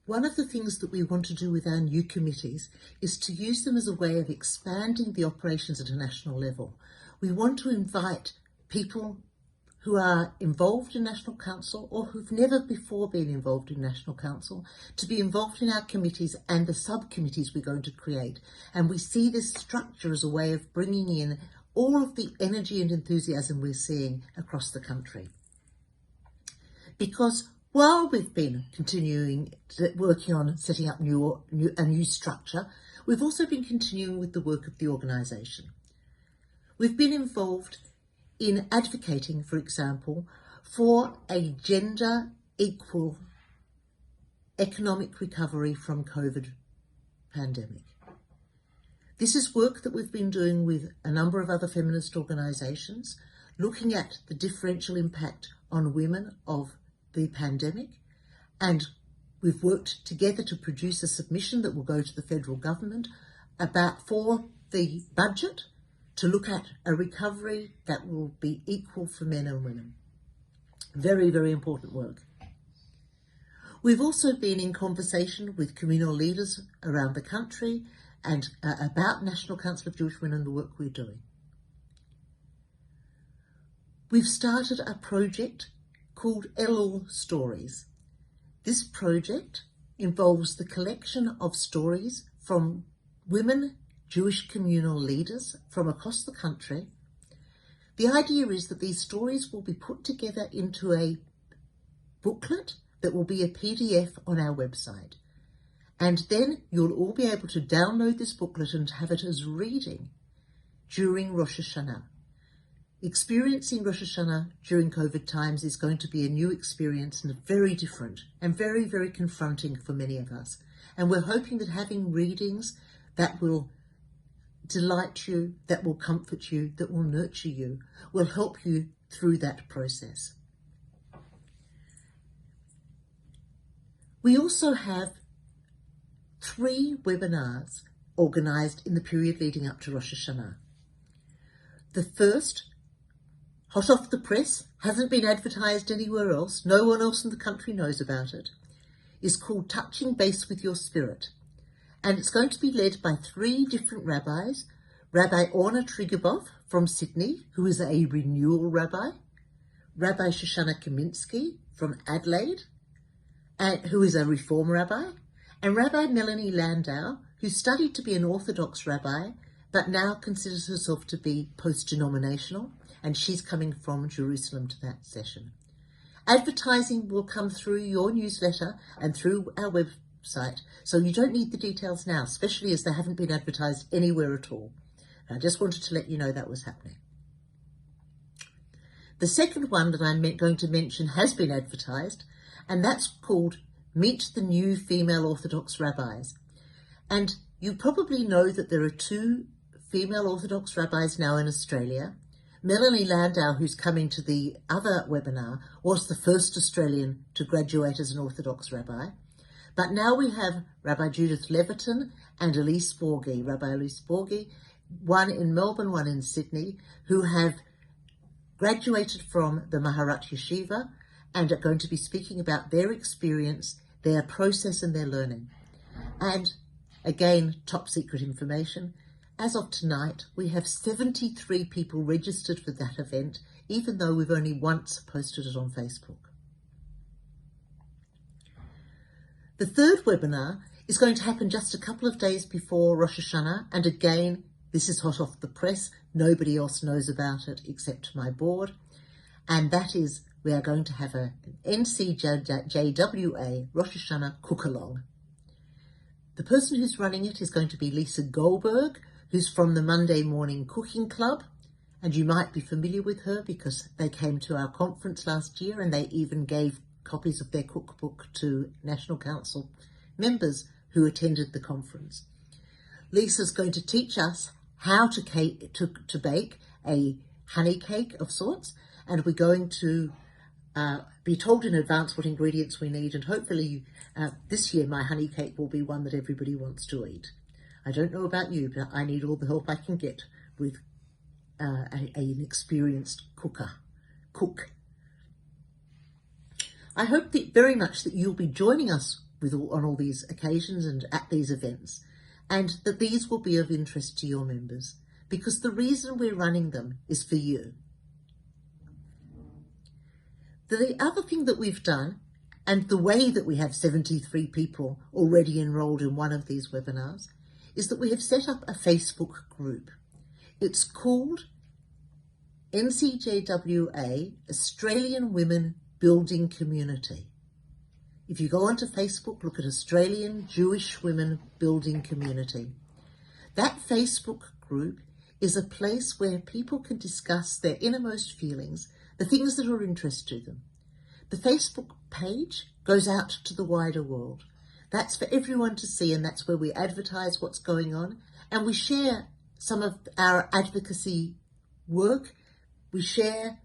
One of the things that we want to do with our new committees is to use them as a way of expanding the operations at a national level. We want to invite people who are involved in National Council or who've never before been involved in National Council to be involved in our committees and the subcommittees we're going to create. And we see this structure as a way of bringing in all of the energy and enthusiasm we're seeing across the country. Because while we've been working on setting up a new structure, we've also been continuing with the work of the organisation. We've been involved in advocating, for example, for a gender equal economic recovery from COVID pandemic. This is work that we've been doing with a number of other feminist organisations, looking at the differential impact on women of the pandemic, and we've worked together to produce a submission that will go to the federal government for the budget to look at a recovery that will be equal for men and women. Very, very important work. We've also been in conversation with communal leaders around the country and about National Council of Jewish Women and the work we're doing. We've started a project called Elul Stories. This project involves the collection of stories from women Jewish communal leaders from across the country. The idea is that these stories will be put together into a booklet that will be a PDF on our website. And then you'll all be able to download this booklet and have it as reading during Rosh Hashanah. Experiencing Rosh Hashanah during COVID times is going to be a new experience and very different and very, very confronting for many of us. And we're hoping that having readings that will delight you, that will comfort you, that will nurture you, will help you through that process. We also have 3 webinars organised in the period leading up to Rosh Hashanah. The first, hot off the press, hasn't been advertised anywhere else, no one else in the country knows about it, is called Touching Base with Your Spirit. And it's going to be led by 3 different rabbis, Rabbi Orna Trigabov from Sydney, who is a renewal rabbi, Rabbi Shoshana Kaminsky from Adelaide, who is a reform rabbi, and Rabbi Melanie Landau, who studied to be an Orthodox rabbi, but now considers herself to be post-denominational, and she's coming from Jerusalem to that session. Advertising will come through your newsletter and through our website, so you don't need the details now, especially as they haven't been advertised anywhere at all. I just wanted to let you know that was happening. The second one that I'm going to mention has been advertised, and that's called Meet the New Female Orthodox Rabbis. And you probably know that there are 2 female Orthodox rabbis now in Australia. Melanie Landau, who's coming to the other webinar, was the first Australian to graduate as an Orthodox rabbi. But now we have Rabbi Judith Leviton and Elise Borghi, Rabbi Elise Borghi, one in Melbourne, one in Sydney, who have graduated from the Maharat Yeshiva and are going to be speaking about their experience, their process and their learning. And again, top secret information, as of tonight, we have 73 people registered for that event, even though we've only once posted it on Facebook. The third webinar is going to happen just a couple of days before Rosh Hashanah, and again, this is hot off the press. Nobody else knows about it except my board, and that is we are going to have an NCJWA Rosh Hashanah cook-along. The person who's running it is going to be Lisa Goldberg, who's from the Monday Morning Cooking Club, and you might be familiar with her because they came to our conference last year and they even gave copies of their cookbook to National Council members who attended the conference. Lisa's going to teach us how to bake a honey cake of sorts, and we're going to be told in advance what ingredients we need, and hopefully this year my honey cake will be one that everybody wants to eat. I don't know about you, but I need all the help I can get with an experienced cook. I hope very much that you'll be joining us on all these occasions and at these events, and that these will be of interest to your members, because the reason we're running them is for you. The other thing that we've done, and the way that we have 73 people already enrolled in one of these webinars, is that we have set up a Facebook group. It's called NCJWA Australian Women Building Community. If you go onto Facebook, look at Australian Jewish Women Building Community. That Facebook group is a place where people can discuss their innermost feelings, the things that are of interest to them. The Facebook page goes out to the wider world. That's for everyone to see, and that's where we advertise what's going on, and we share some of our advocacy work. We share